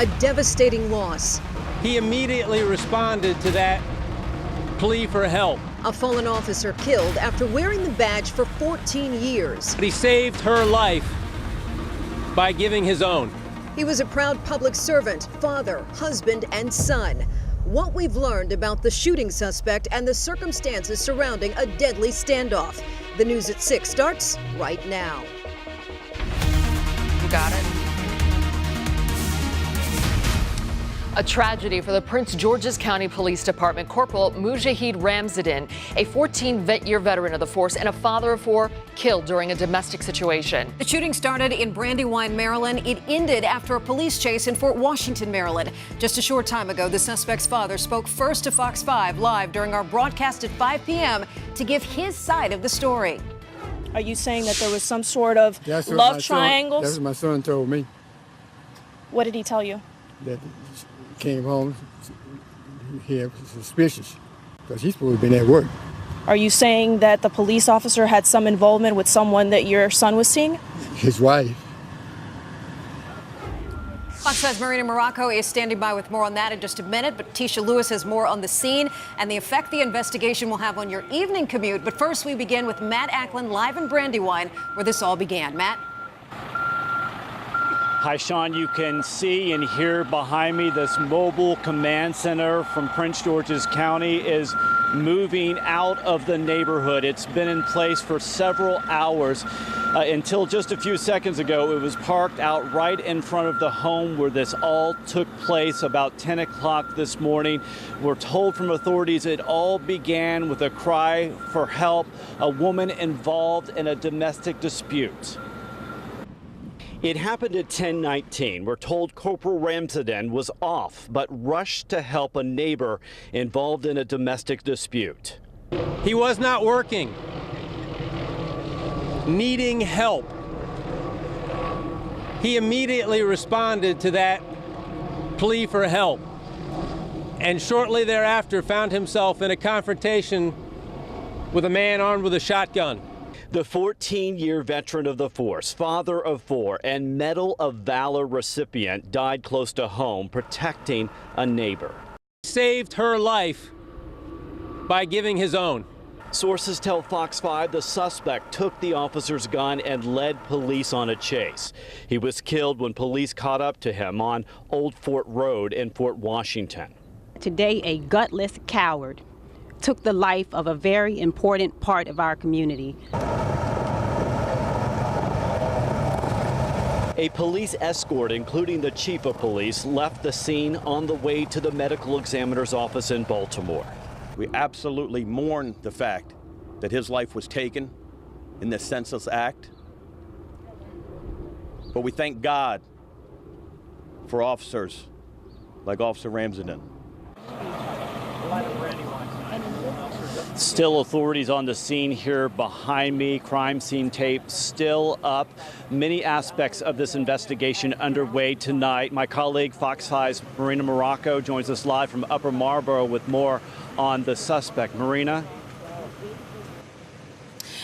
A devastating loss. He immediately responded to that plea for help. A fallen officer killed after wearing the badge for 14 years. He saved her life by giving his own. He was a proud public servant, father, husband, and son. What we've learned about the shooting suspect and the circumstances surrounding a deadly standoff. The News at 6 starts right now. You got it. A tragedy for the Prince George's County Police Department. Corporal Mujahid Ramzadin, a 14-year veteran of the force and a father of 4, killed during a domestic situation. The shooting started in Brandywine, Maryland. It ended after a police chase in Fort Washington, Maryland. Just a short time ago, the suspect's father spoke first to Fox 5 live during our broadcast at 5 p.m. to give his side of the story. Are you saying that there was some sort of love triangle? That's what my son told me. What did he tell you? That came home, he was suspicious because he's supposed to be at work. Are you saying that the police officer had some involvement with someone that your son was seeing? His wife. Fox 5's Marina Morocco is standing by with more on that in just a minute, but Tisha Lewis has more on the scene and the effect the investigation will have on your evening commute. But first, we begin with Matt Ackland live in Brandywine, where this all began. Matt? Hi, Sean. You can see and hear behind me this mobile command center from Prince George's County is moving out of the neighborhood. It's been in place for several hours. Until just a few seconds ago, it was parked out right in front of the home where this all took place about 10 o'clock this morning. We're told from authorities it all began with a cry for help, a woman involved in a domestic dispute. It happened at 10:19. We're told Corporal Ramzadin was off, but rushed to help a neighbor involved in a domestic dispute. He was not working, needing help. He immediately responded to that plea for help, and shortly thereafter found himself in a confrontation with a man armed with a shotgun. The 14-year veteran of the force, father of 4, and Medal of Valor recipient died close to home protecting a neighbor. He saved her life by giving his own. Sources tell Fox 5 the suspect took the officer's gun and led police on a chase. He was killed when police caught up to him on Old Fort Road in Fort Washington. Today, a gutless coward took the life of a very important part of our community. A police escort, including the chief of police, left the scene on the way to the medical examiner's office in Baltimore. We absolutely mourn the fact that his life was taken in this senseless act. But we thank God for officers like Officer Ramzadin. Still authorities on the scene here behind me. Crime scene tape still up. Many aspects of this investigation underway tonight. My colleague Fox 5's Marina Morocco joins us live from Upper Marlboro with more on the suspect. Marina?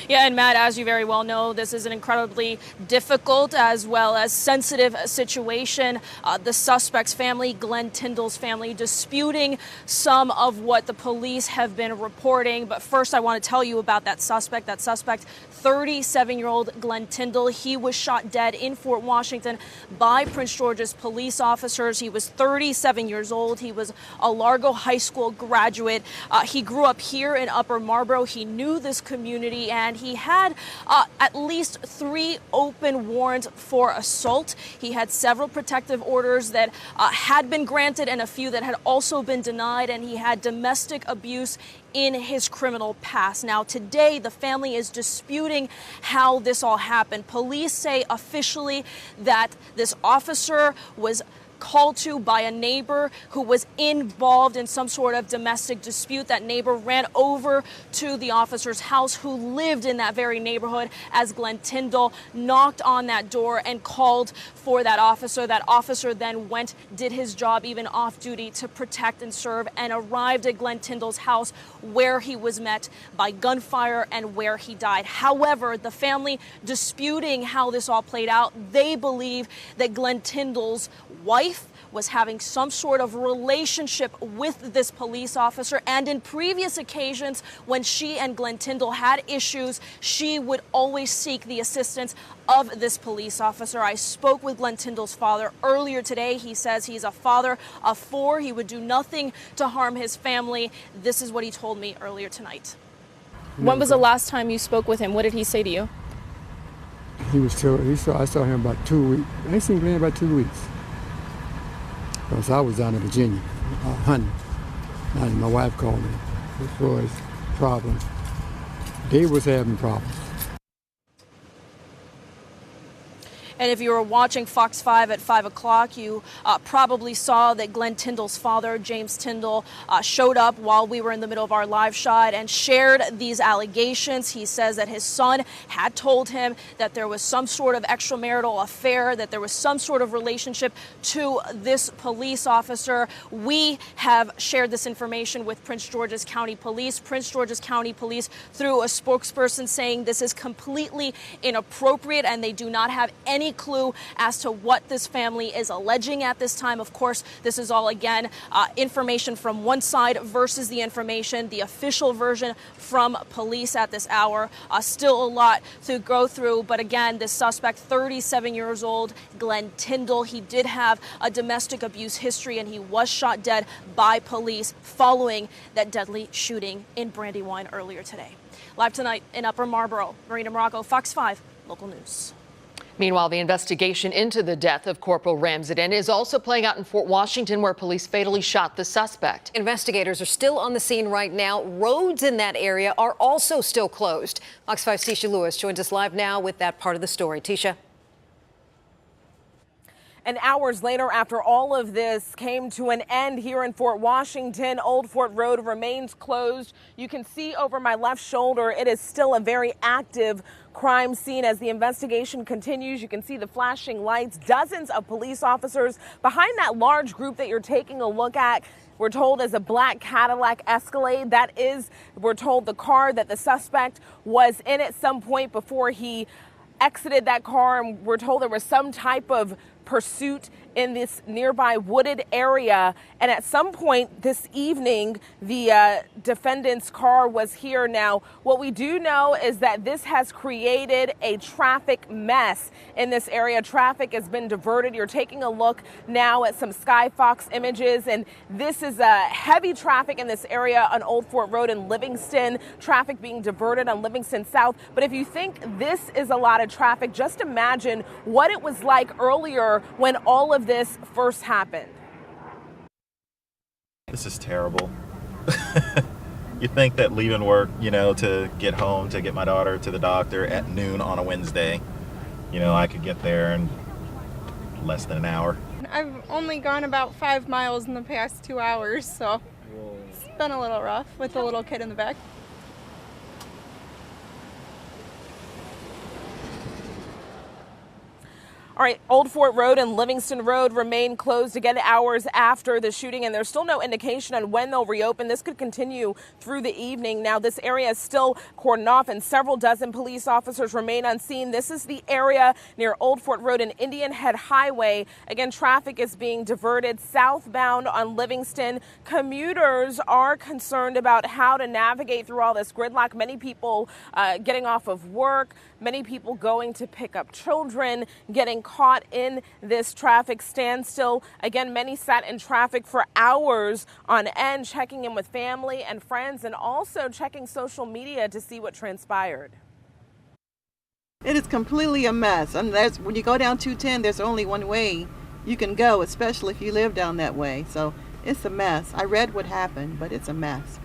Yeah, and Matt, as you very well know, this is an incredibly difficult as well as sensitive situation. The suspect's family, Glenn Tyndall's family, disputing some of what the police have been reporting. But first, I want to tell you about that suspect. 37-year-old Glenn Tyndall. He was shot dead in Fort Washington by Prince George's police officers. He was 37 years old. He was a Largo High School graduate. He grew up here in Upper Marlboro. He knew this community, and he had at least 3 open warrants for assault. He had several protective orders that had been granted and a few that had also been denied, and he had domestic abuse in his criminal past. Now, today, the family is disputing how this all happened. Police say officially that this officer was called to by a neighbor who was involved in some sort of domestic dispute. That neighbor ran over to the officer's house, who lived in that very neighborhood, as Glenn Tyndall knocked on that door and called for that officer. That officer then went, did his job even off duty to protect and serve, and arrived at Glenn Tyndall's house, where he was met by gunfire and where he died. However, the family disputing how this all played out. They believe that Glenn Tyndall's wife wife was having some sort of relationship with this police officer, and in previous occasions when she and Glenn Tyndall had issues, she would always seek the assistance of this police officer. I spoke with Glenn Tyndall's father earlier today. He says he's a father of 4. He would do nothing to harm his family. This is what he told me earlier tonight. When was the last time you spoke with him? What did he say to you? I saw him about 2 weeks. I ain't seen Glenn about 2 weeks. Because I was down in Virginia hunting. And my wife called me as far as problems. They was having problems. And if you were watching Fox 5 at 5 o'clock, you probably saw that Glenn Tyndall's father, James Tyndall, showed up while we were in the middle of our live shot and shared these allegations. He says that his son had told him that there was some sort of extramarital affair, that there was some sort of relationship to this police officer. We have shared this information with Prince George's County Police. Prince George's County Police, through a spokesperson, saying this is completely inappropriate and they do not have any clue as to what this family is alleging at this time. Of course, this is all, again, information from one side versus the official version from police at this hour. Still a lot to go through. But again, this suspect, 37 years old, Glenn Tyndall, he did have a domestic abuse history and he was shot dead by police following that deadly shooting in Brandywine earlier today. Live tonight in Upper Marlboro, Marina Morocco, Fox 5 Local News. Meanwhile, the investigation into the death of Corporal Ramsden is also playing out in Fort Washington, where police fatally shot the suspect. Investigators are still on the scene right now. Roads in that area are also still closed. Fox 5's Tisha Lewis joins us live now with that part of the story. Tisha. And hours later, after all of this came to an end here in Fort Washington, Old Fort Road remains closed. You can see over my left shoulder, it is still a very active crime scene as the investigation continues. You can see the flashing lights, dozens of police officers behind that large group that you're taking a look at. We're told is a black Cadillac Escalade. That is, we're told, the car that the suspect was in at some point before he exited that car. And we're told there was some type of pursuit in this nearby wooded area. And at some point this evening, the defendant's car was here. Now, what we do know is that this has created a traffic mess in this area. Traffic has been diverted. You're taking a look now at some Skyfox images, and this is heavy traffic in this area on Old Fort Road in Livingston, traffic being diverted on Livingston South. But if you think this is a lot of traffic, just imagine what it was like earlier when all of this first happened. This is terrible. You think that leaving work, to get home, to get my daughter to the doctor at noon on a Wednesday, I could get there in less than an hour. I've only gone about 5 miles in the past 2 hours, so it's been a little rough with the little kid in the back. All right, Old Fort Road and Livingston Road remain closed again hours after the shooting, and there's still no indication on when they'll reopen. This could continue through the evening. Now, this area is still cordoned off, and several dozen police officers remain on scene. This is the area near Old Fort Road and Indian Head Highway. Again, traffic is being diverted southbound on Livingston. Commuters are concerned about how to navigate through all this gridlock. Many people getting off of work, many people going to pick up children, getting caught in this traffic standstill. Again, many sat in traffic for hours on end, checking in with family and friends, and also checking social media to see what transpired. It is completely a mess. And when you go down 210, there's only one way you can go, especially if you live down that way. So it's a mess. I read what happened, but it's a mess.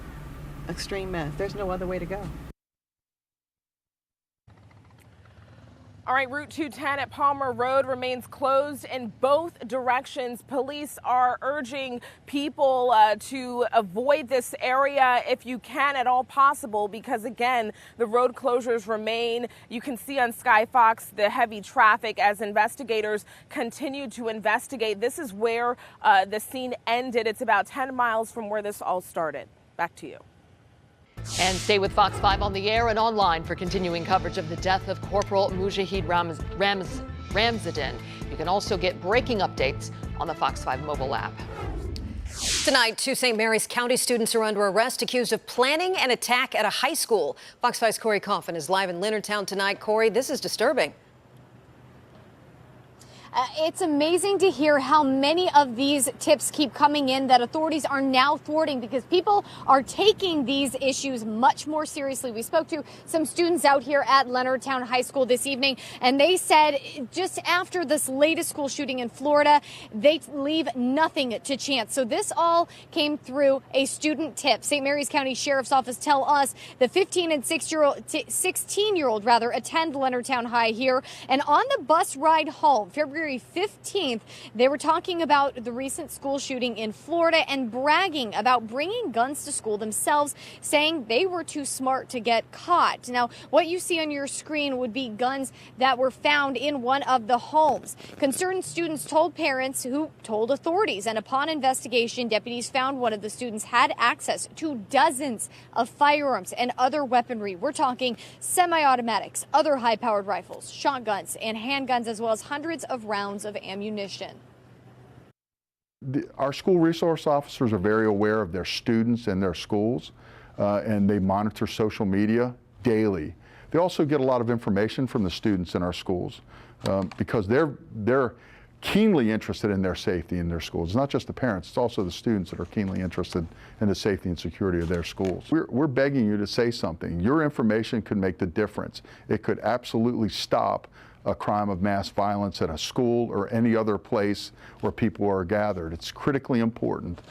Extreme mess. There's no other way to go. All right, Route 210 at Palmer Road remains closed in both directions. Police are urging people to avoid this area if you can at all possible, because again, the road closures remain. You can see on Skyfox the heavy traffic as investigators continue to investigate. This is where the scene ended. It's about 10 miles from where this all started. Back to you. And stay with Fox 5 on the air and online for continuing coverage of the death of Corporal Mujahid Ramsden. You can also get breaking updates on the Fox 5 mobile app. Tonight, 2 St. Mary's County students are under arrest accused of planning an attack at a high school. Fox 5's Corey Coffin is live in Leonardtown tonight. Corey, this is disturbing. It's amazing to hear how many of these tips keep coming in that authorities are now thwarting because people are taking these issues much more seriously. We spoke to some students out here at Leonardtown High School this evening, and they said just after this latest school shooting in Florida, they leave nothing to chance. So this all came through a student tip. St. Mary's County Sheriff's Office tell us the 15 and 16-year-old attend Leonardtown High here, and on the bus ride home, February 15th, they were talking about the recent school shooting in Florida and bragging about bringing guns to school themselves, saying they were too smart to get caught. Now, what you see on your screen would be guns that were found in one of the homes. Concerned students told parents who told authorities, and upon investigation, deputies found one of the students had access to dozens of firearms and other weaponry. We're talking semi-automatics, other high-powered rifles, shotguns, and handguns, as well as hundreds of rounds of ammunition. Our school resource officers are very aware of their students and their schools, and they monitor social media daily. They also get a lot of information from the students in our schools because they're keenly interested in their safety in their schools. It's not just the parents, it's also the students that are keenly interested in the safety and security of their schools. We're begging you to say something. Your information could make the difference. It could absolutely stop a crime of mass violence at a school or any other place where people are gathered. It's critically important.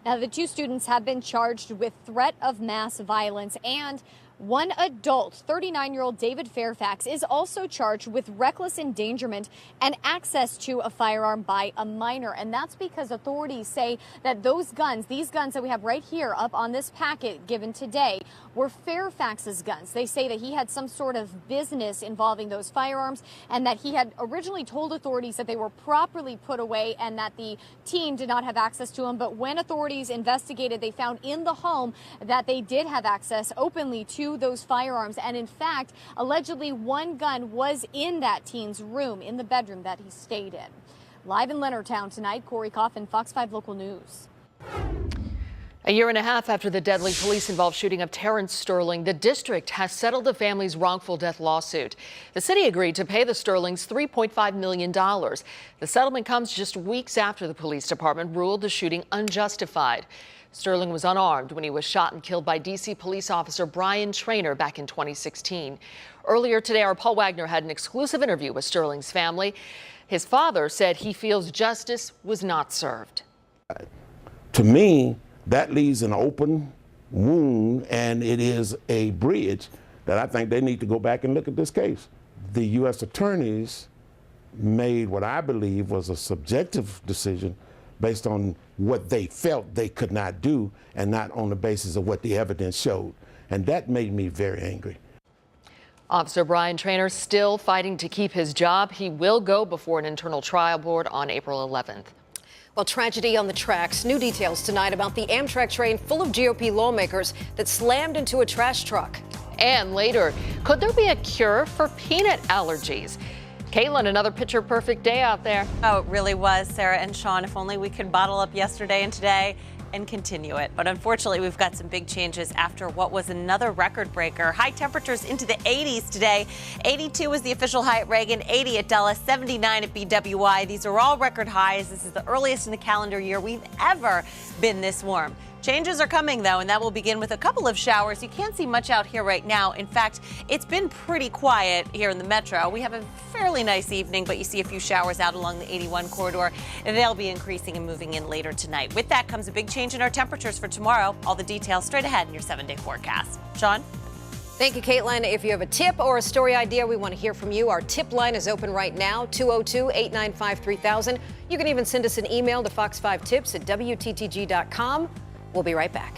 Now, the 2 students have been charged with threat of mass violence, and one adult, 39-year-old David Fairfax, is also charged with reckless endangerment and access to a firearm by a minor. And that's because authorities say that these guns that we have right here up on this packet given today, were Fairfax's guns. They say that he had some sort of business involving those firearms and that he had originally told authorities that they were properly put away and that the teen did not have access to them. But when authorities investigated, they found in the home that they did have access openly to those firearms. And in fact, allegedly one gun was in that teen's room, in the bedroom that he stayed in. Live in Leonardtown tonight, Corey Coffin, Fox 5 Local News. A year and a half after the deadly police-involved shooting of Terrence Sterling, the district has settled the family's wrongful death lawsuit. The city agreed to pay the Sterlings $3.5 million. The settlement comes just weeks after the police department ruled the shooting unjustified. Sterling was unarmed when he was shot and killed by D.C. police officer Brian Traynor back in 2016. Earlier today, our Paul Wagner had an exclusive interview with Sterling's family. His father said he feels justice was not served. To me, that leaves an open wound, and it is a bridge that I think they need to go back and look at this case. The U.S. attorneys made what I believe was a subjective decision based on what they felt they could not do and not on the basis of what the evidence showed. And that made me very angry. Officer Brian Traynor still fighting to keep his job. He will go before an internal trial board on April 11th. Well, tragedy on the tracks. New details tonight about the Amtrak train full of GOP lawmakers that slammed into a trash truck. And later, could there be a cure for peanut allergies? Caitlin, another picture-perfect day out there. Oh, it really was, Sarah and Sean. If only we could bottle up yesterday and today and continue it. But unfortunately, we've got some big changes after what was another record breaker. High temperatures into the 80s today. 82 was the official high at Reagan, 80 at Dulles, 79 at BWI. These are all record highs. This is the earliest in the calendar year we've ever been this warm. Changes are coming, though, and that will begin with a couple of showers. You can't see much out here right now. In fact, it's been pretty quiet here in the metro. We have a fairly nice evening, but you see a few showers out along the 81 corridor, and they'll be increasing and moving in later tonight. With that comes a big change in our temperatures for tomorrow. All the details straight ahead in your 7-day forecast. Sean? Thank you, Caitlin. If you have a tip or a story idea, we want to hear from you. Our tip line is open right now, 202-895-3000. You can even send us an email to fox5tips@wttg.com. We'll be right back.